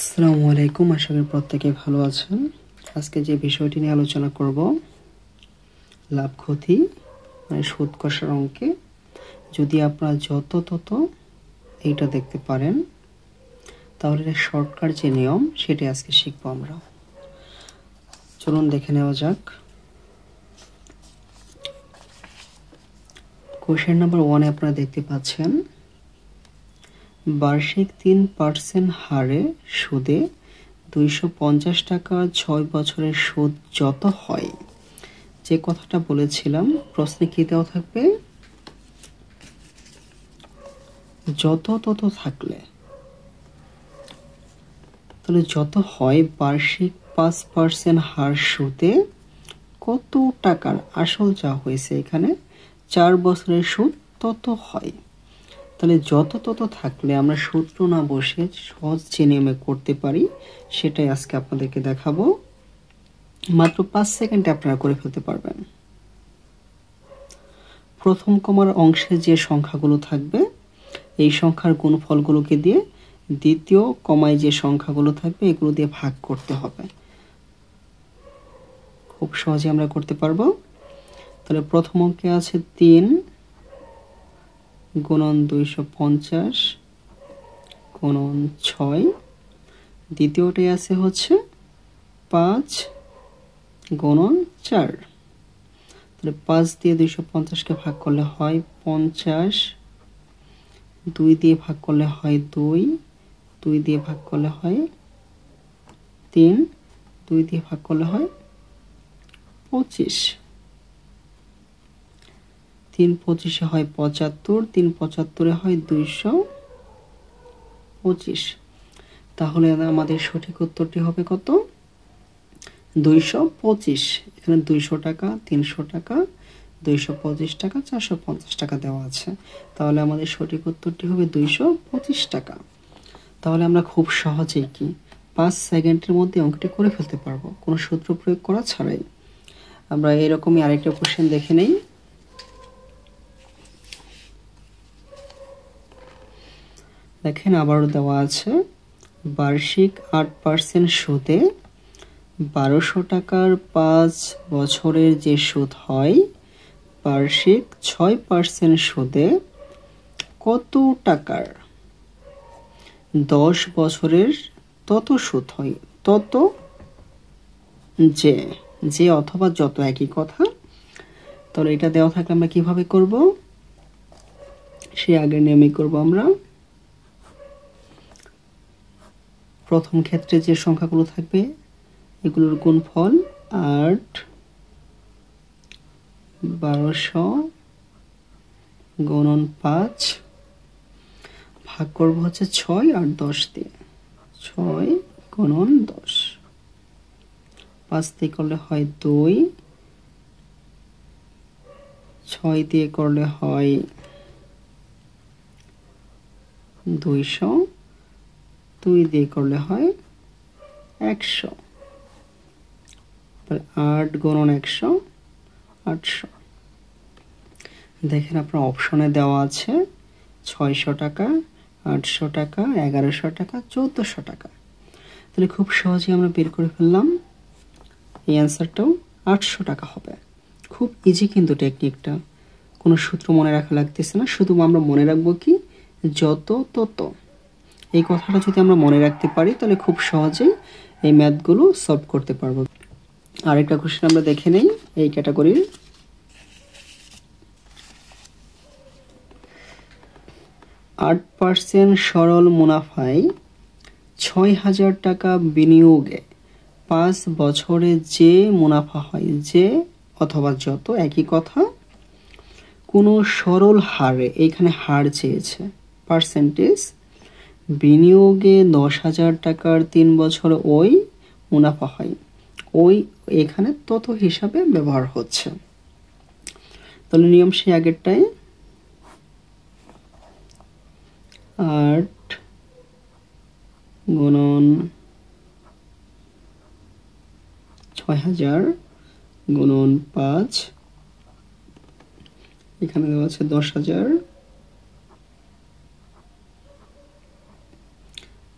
আসসালামু আলাইকুম, আশা করি প্রত্যেকে ভালো আছেন। আজকে যে বিষয়টি নিয়ে আলোচনা করব, লাভ ক্ষতি মানে সুদ কষার অঙ্কে যদি আপনারা যত তত এইটা দেখতে পারেন তাহলে শর্টকাট যে নিয়ম সেটি আজকে শিখবো আমরা। চলুন দেখে নেওয়া যাক। কোশ্চেন নাম্বার 1 আপনারা দেখতে পাচ্ছেন, বার্ষিক 3% হারে সুদে 250 টাকা 6 বছরের সুদ যত হয়, যে কথাটা বলেছিলাম প্রশ্নে কি দেওয়া থাকবে, যত তত থাকলে, তাহলে যত হয় বার্ষিক 5% হার সুদে কত টাকার আসল যা হয়েছে এখানে 4 বছরের সুদ তত হয়। তাহলে যত তত থাকলে আমরা সূত্র না বসে সহজ যে নিয়মে করতে পারি সেটাই আজকে আপনাদেরকে দেখাবো। মাত্র 5 সেকেন্ডে আপনারা করে ফেলতে পারবেন। প্রথম কমার অংশে যে সংখ্যাগুলো থাকবে এই সংখ্যার গুণফলগুলোকে দিয়ে দ্বিতীয় কমায় যে সংখ্যাগুলো থাকবে এগুলো দিয়ে ভাগ করতে হবে। খুব সহজে আমরা করতে পারবো। তাহলে প্রথম অঙ্কে আছে 3 গুণন 250 গুণন 6, দ্বিতীয়টাই আছে হচ্ছে 5 গুণন 4। তাহলে 5 দিয়ে 250কে ভাগ করলে হয় 50, 2 দিয়ে ভাগ করলে হয় 2, 2 দিয়ে ভাগ করলে হয় 3, 2 দিয়ে ভাগ করলে হয় 25, 3 25-এ হয় 75, 3 75-এ হয় 225। তাহলে আমাদের সঠিক উত্তরটি হবে কত? 225। এখানে 200 টাকা, 300 টাকা, 225 টাকা, 450 টাকা দেওয়া আছে। তাহলে আমাদের সঠিক উত্তরটি হবে 225 টাকা। তাহলে আমরা খুব সহজেই 5 সেকেন্ডের মধ্যে অঙ্কটি করে ফেলতে পারবো, কোনো সূত্র প্রয়োগ করা ছাড়াই। আমরা এরকমই আরেকটা কোশ্চেন দেখে নেই। দেখেন, আবারও দেওয়া আছে, বার্ষিক 8% সুদে 1200 টাকার 5 বছরের যে সুদ হয়, বার্ষিক 6% সুদে কত টাকার 10 বছরের তত সুদ হয়, তত যে অথবা যত একই কথা। তাহলে এটা দেওয়া থাকলে আমরা কিভাবে করব, সে আগের নিয়মে করব আমরা। প্রথম ক্ষেত্রে যে সংখ্যাগুলো থাকবে এগুলোর গুণফল 8 1200 গুণন 5, ভাগ করব হচ্ছে 6 আর 10 দিয়ে, 6 গুণন 10, 5 দিয়ে করলে হয় 2, 6 দিয়ে করলে হয় 200, 2 দিয়ে করলে হয় 100, 8 গুণন 100 800। দেখেন আপনার অপশনে দেওয়া আছে 600 টাকা, 800 টাকা, 1100 টাকা, 1400 টাকা। তাহলে খুব সহজেই আমরা বের করে ফেললাম, এই অ্যান্সারটাও 800 টাকা হবে। খুব ইজি কিন্তু টেকনিকটা, কোনো সূত্র মনে রাখা লাগতেছে না, শুধু আমরা মনে রাখবো কি যত তত। এই কথাটা যদি আমরা মনে রাখতে পারি তাহলে খুব সহজেই এই ম্যাথগুলো সলভ করতে পারবো। আরেকটা কোশ্চেন আমরা দেখে নেই এই ক্যাটাগরির। 8% সরল মুনাফায় 6000 টাকা বিনিয়োগে 5 বছরে যে মুনাফা হয়, যে অথবা যত একই কথা, কোনো সরল হারে, এখানে হার চেয়েছে পার্সেন্টেজ, বিনিয়োগে 10,000 টাকার 3 বছর ওই মুনাফা হয়, ওই এখানে তত হিসাবে ব্যবহার হচ্ছে। তাহলে নিয়ম সেই আগেরটাই, 8 গুণন 6000 গুণন 5, এখানে দেওয়া আছে 10,000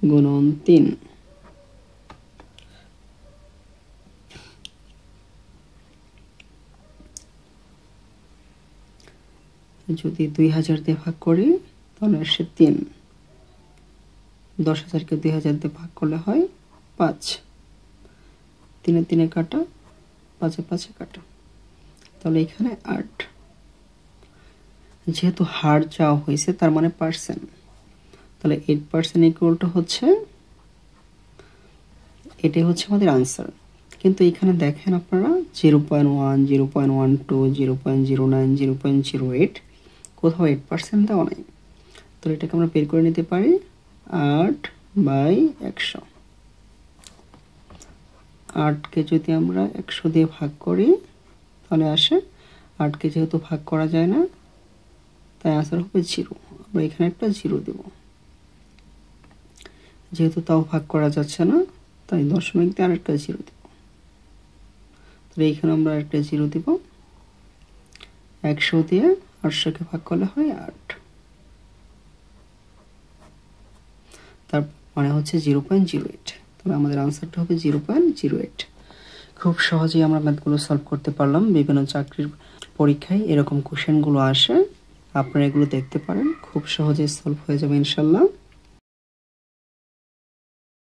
গুণন 3, যদি 2000 দিয়ে ভাগ করি তাহলে আসে 3। 10,000কে 2000 দিয়ে ভাগ করলে হয় 5। 3 3 কাটা, 5 5 কাটা, তাহলে এখানে 8। যেহেতু হার চাওয়া হয়েছে তার মানে পার্সেন্ট, তাহলে 8% ইকুয়াল টু হচ্ছে, এটাই হচ্ছে আমাদের আনসার। কিন্তু এখানে দেখেন আপনারা 0.1, 0.12, 0.09, 0.08 কোথাও 8% দেওয়া নেই। তো এটাকে আমরা বের করে নিতে পারি 8/100। 8কে যদি আমরা 100 দিয়ে ভাগ করি তাহলে আসে, 8কে যেহেতু ভাগ করা যায় না তাই আনসার হবে 0। আমরা এখানে একটা 0 দেব। যেহেতু তাও ভাগ করা যাচ্ছে না তাই দশমিক দিয়ে আরেকটা 0 দেব। তাহলে এইখানে আমরা একটা 0 দেব। 100 দিয়ে 800কে ভাগ করলে হয় 8, তার মানে হচ্ছে 0.08। তাহলে আমাদের আনসারটা হবে 0.08। খুব সহজেই আমরা ম্যাথগুলো সলভ করতে পারলাম। বিভিন্ন চাকরির পরীক্ষায় এরকম কোশ্চেনগুলো আসে, আপনারা এগুলো দেখতে পারেন, খুব সহজেই সলভ হয়ে যাবে ইনশাল্লাহ।